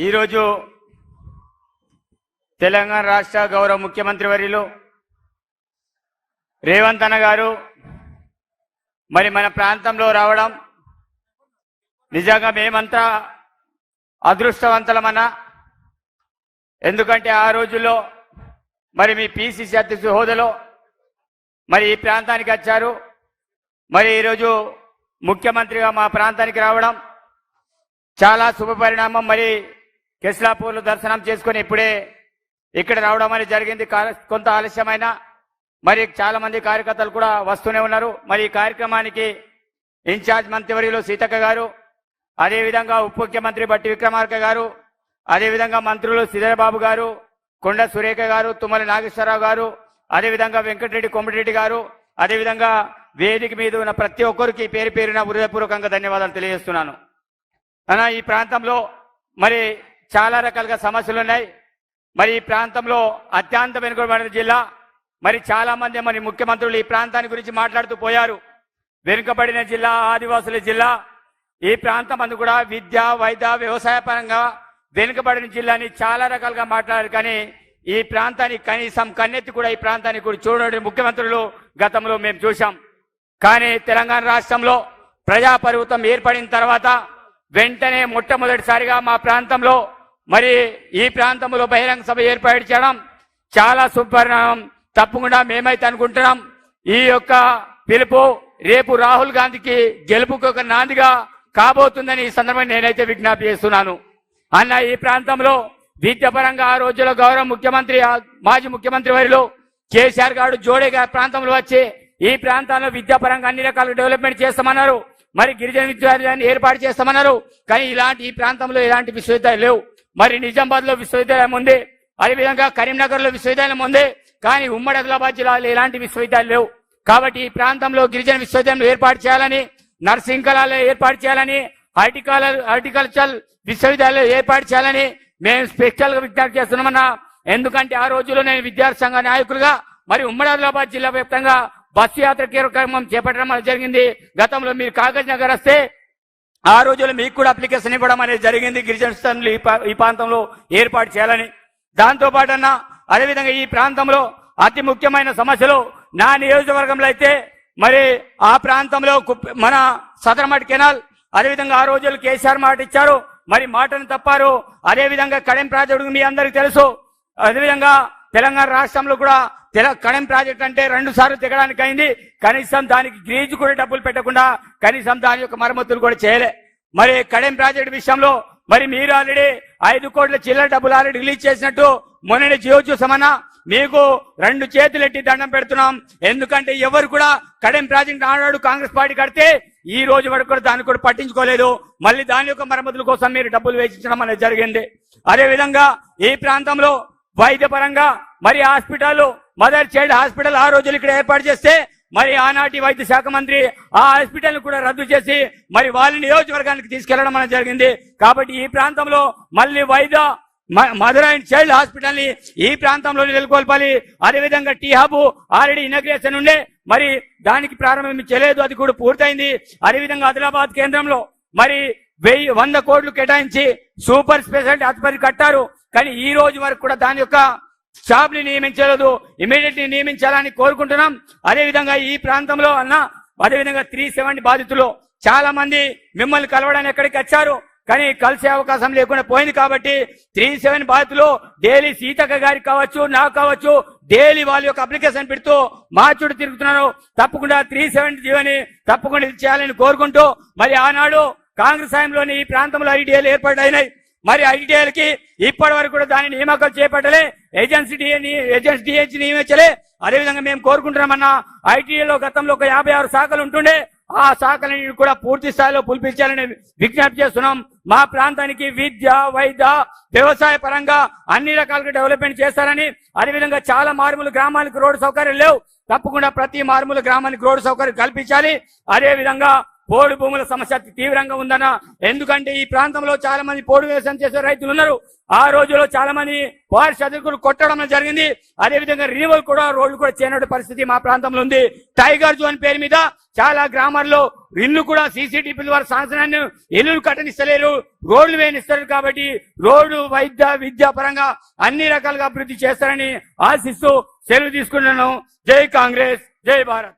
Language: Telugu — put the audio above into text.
ఈరోజు తెలంగాణ రాష్ట్ర గౌరవ ముఖ్యమంత్రి వర్యులు రేవంత్ అన్న గారు మరి మన ప్రాంతంలో రావడం నిజంగా మేమంతా అదృష్టవంతులమన్నా. ఎందుకంటే ఆ రోజుల్లో మరి మీ పిసిసి అధ్యక్షుడి హోదాలో మరి ఈ ప్రాంతానికి వచ్చారు. మరి ఈరోజు ముఖ్యమంత్రిగా మా ప్రాంతానికి రావడం చాలా శుభ పరిణామం. మరి కెస్లాపూర్లో దర్శనం చేసుకుని ఇప్పుడే ఇక్కడ రావడం అనేది జరిగింది. కొంత ఆలస్యమైన మరి చాలా మంది కార్యకర్తలు కూడా వస్తూనే ఉన్నారు. మరి ఈ కార్యక్రమానికి ఇన్ఛార్జ్ మంత్రివర్యులు సీతక్క గారు, అదేవిధంగా ఉప ముఖ్యమంత్రి బట్టి విక్రమార్క గారు, అదేవిధంగా మంత్రులు శ్రీధరబాబు గారు, కొండ సురేఖ గారు, తుమ్మల నాగేశ్వరరావు గారు, అదేవిధంగా వెంకటరెడ్డి కోమటిరెడ్డి గారు, అదేవిధంగా వేదిక మీద ఉన్న ప్రతి ఒక్కరికి పేరు పేరున హృదయపూర్వకంగా ధన్యవాదాలు తెలియజేస్తున్నాను. అన్న, ఈ ప్రాంతంలో మరి చాలా రకాలుగా సమస్యలు ఉన్నాయి. మరి ఈ ప్రాంతంలో అత్యంత వెనుకబడిన జిల్లా. మరి చాలా మంది మరి ముఖ్యమంత్రులు ఈ ప్రాంతాన్ని గురించి మాట్లాడుతూ పోయారు. వెనుకబడిన జిల్లా, ఆదివాసుల జిల్లా. ఈ ప్రాంతం అందు కూడా విద్య, వైద్య, వ్యవసాయ పరంగా వెనుకబడిన జిల్లాని చాలా రకాలుగా మాట్లాడారు. కానీ ఈ ప్రాంతాన్ని కనీసం కన్నెత్తి కూడా ఈ ప్రాంతాన్ని కూడా చూడని ముఖ్యమంత్రులు గతంలో మేము చూశాం. కానీ తెలంగాణ రాష్ట్రంలో ప్రజాపర్వతం ఏర్పడిన తర్వాత వెంటనే మొట్టమొదటిసారిగా మా ప్రాంతంలో మరి ఈ ప్రాంతంలో బహిరంగ సభ ఏర్పాటు చేయడం చాలా సుపరిణామం. తప్పకుండా మేమైతే అనుకుంటున్నాం ఈ యొక్క పిలుపు రేపు రాహుల్ గాంధీకి గెలుపుకు ఒక నాందిగా కాబోతుందని ఈ సందర్భంగా నేనైతే విజ్ఞప్తి చేస్తున్నాను. అన్న, ఈ ప్రాంతంలో విద్యాపరంగా ఆ రోజుల్లో గౌరవ ముఖ్యమంత్రి, మాజీ ముఖ్యమంత్రి వర్యులు కేసీఆర్ గారు జోడేగా ప్రాంతంలో వచ్చి ఈ ప్రాంతాల్లో విద్యాపరంగా అన్ని రకాల డెవలప్మెంట్ చేస్తామన్నారు. మరి గిరిజన విద్యాలయాన్ని ఏర్పాటు చేస్తామన్నారు. కానీ ఈ ప్రాంతంలో ఎలాంటి విశ్వవిద్యాలయాలు లేవు. మరి నిజామాబాద్ లో విశ్వవిద్యాలయం ఉంది, అదేవిధంగా కరీంనగర్ లో విశ్వవిద్యాలయం ఉంది. కానీ ఉమ్మడి ఆదిలాబాద్ జిల్లాలో ఎలాంటి విశ్వవిద్యాలయాలు లేవు. కాబట్టి ఈ ప్రాంతంలో గిరిజన విశ్వవిద్యాలయం ఏర్పాటు చేయాలని, నర్సింగ్ కళాలయం ఏర్పాటు చేయాలని, హార్టికల్చర్ విశ్వవిద్యాలయం ఏర్పాటు చేయాలని మేము స్పెషల్ గా విజ్ఞప్తి చేస్తున్నామన్నా. ఎందుకంటే ఆ రోజుల్లో నేను విద్యార్థి సంఘ నాయకులుగా మరి ఉమ్మడి ఆదిలాబాద్ జిల్లా వ్యాప్తంగా బస్సు యాత్ర కార్యక్రమం చేపట్టడం జరిగింది. గతంలో మీరు కాగజ్ నగర్ వస్తే ఆ రోజుల్లో మీకు కూడా అప్లికేషన్ ఇవ్వడం అనేది జరిగింది. గిరిజన ఈ ప్రాంతంలో ఏర్పాటు చేయాలని. దాంతో పాటు అన్న, అదేవిధంగా ఈ ప్రాంతంలో అతి ముఖ్యమైన సమస్యలు నా నియోజకవర్గంలో అయితే మరి ఆ ప్రాంతంలో మన సదరమట్ కెనాల్, అదేవిధంగా ఆ రోజుల్లో కేసీఆర్ మాట ఇచ్చారు, మరి మాటను తప్పారు. అదేవిధంగా కడెం ప్రాజెక్టు మీ అందరికీ తెలుసు. అదేవిధంగా తెలంగాణ రాష్ట్రంలో కూడా కడెం ప్రాజెక్ట్ అంటే 2 సార్లు దిగడానికి అయింది. కనీసం దానికి గ్రీజు కూడా డబ్బులు పెట్టకుండా కనీసం దాని యొక్క మరమ్మతులు కూడా చేయలే. మరి కడెం ప్రాజెక్టు విషయంలో మరి మీరు ఆల్రెడీ 5 కోట్ల చిల్లర డబ్బులు ఆల్రెడీ రిలీజ్ చేసినట్టు మొన్ననే జియో చూసామన్నా. మీకు 2 చేతులెట్టి దండం పెడుతున్నాం. ఎందుకంటే ఎవరు కూడా కడెం ప్రాజెక్ట్ ఆనాడు కాంగ్రెస్ పార్టీ కడితే ఈ రోజు వరకు కూడా దాన్ని కూడా పట్టించుకోలేదు. మళ్ళీ దాని యొక్క మరమ్మతుల కోసం మీరు డబ్బులు వేచించడం అనేది జరిగింది. అదేవిధంగా ఈ ప్రాంతంలో వైద్య పరంగా మరి హాస్పిటల్, మదర్ చైల్డ్ హాస్పిటల్ ఆ రోజులు ఇక్కడ ఏర్పాటు చేస్తే మరి ఆనాటి వైద్య శాఖ మంత్రి ఆ హాస్పిటల్ కూడా రద్దు చేసి మరి వాళ్ళ నియోజకవర్గానికి తీసుకెళ్లడం అనేది జరిగింది. కాబట్టి ఈ ప్రాంతంలో మళ్ళీ వైద్య మదర్ అండ్ చైల్డ్ హాస్పిటల్ ని ఈ ప్రాంతంలో నెలకొల్పాలి. అదేవిధంగా టీ హబ్ ఆల్రెడీ ఇనాగ్రేషన్ ఉండే, మరి దానికి ప్రారంభించలేదు, అది కూడా పూర్తయింది. అదేవిధంగా ఆదిలాబాద్ కేంద్రంలో మరి 100 కోట్లు కేటాయించి సూపర్ స్పెషాలిటీ ఆసుపత్రి కట్టారు. కానీ ఈ రోజు వరకు కూడా దాని యొక్క స్టాఫ్ ని నియమించలేదు. ఇమీడియట్లీ నియమించాలని కోరుకుంటున్నాం. అదేవిధంగా ఈ ప్రాంతంలో అదేవిధంగా 370 బాధితులు చాలా మంది మిమ్మల్ని కలవడానికి ఎక్కడికి వచ్చారు, కానీ కలిసే అవకాశం లేకుండా పోయింది. కాబట్టి 370 బాధితులు డైలీ సీతక్క గారికి కావచ్చు, నాకు కావచ్చు, డైలీ వాళ్ళ యొక్క అప్లికేషన్ పెడుతూ మా చుట్టూ తిరుగుతున్నారు. తప్పకుండా 370 జీవని తప్పకుండా ఇది చేయాలని కోరుకుంటూ, మరి ఆనాడు కాంగ్రెస్ హయాంలోని ఈ ప్రాంతంలో ఐటీఐలు ఏర్పాటైనాయి. మరి ఐటీఐలకి ఇప్పటి వరకు కూడా దాని నియామకాలు చేపట్టలే, ఏజెన్సీ డిహెచ్ నియమించలే. అదేవిధంగా మేము కోరుకుంటున్నామన్నా, ఐటీఐలో గతంలో ఒక 56 శాఖలు ఉంటుండే, ఆ శాఖలని కూడా పూర్తి స్థాయిలో పులిపించాలని విజ్ఞప్తి చేస్తున్నాం. మా ప్రాంతానికి విద్య, వైద్య, వ్యవసాయ పరంగా అన్ని రకాలుగా డెవలప్మెంట్ చేస్తారని, అదేవిధంగా చాలా మారుమూల గ్రామాలకు రోడ్డు సౌకర్యం లేవు. తప్పకుండా ప్రతి మారుమూల గ్రామానికి రోడ్డు సౌకర్యం కల్పించాలి. అదేవిధంగా పోడు భూముల సమస్య తీవ్రంగా ఉందన్న. ఎందుకంటే ఈ ప్రాంతంలో చాలా మంది పోడు వ్యవసాయం చేసే రైతులు ఉన్నారు. ఆ రోజులో చాలా మంది పారిశ్రామికులు కొట్టడం జరిగింది. అదేవిధంగా రినివల్ కూడా రోడ్లు కూడా చేయనటువంటి పరిస్థితి మా ప్రాంతంలో ఉంది. టైగర్ జోన్ పేరు మీద చాలా గ్రామాల్లో ఇల్లు కూడా సీసీటీపీ ద్వారా శాసనాన్ని ఇల్లు కట్టనిస్తలేరు, రోడ్లు వేయనిస్తారు. కాబట్టి రోడ్డు విద్యా పరంగా అన్ని రకాలుగా అభివృద్ధి చేస్తారని ఆశిస్తూ సెలవు తీసుకున్నాను. జై కాంగ్రెస్, జై భారత్.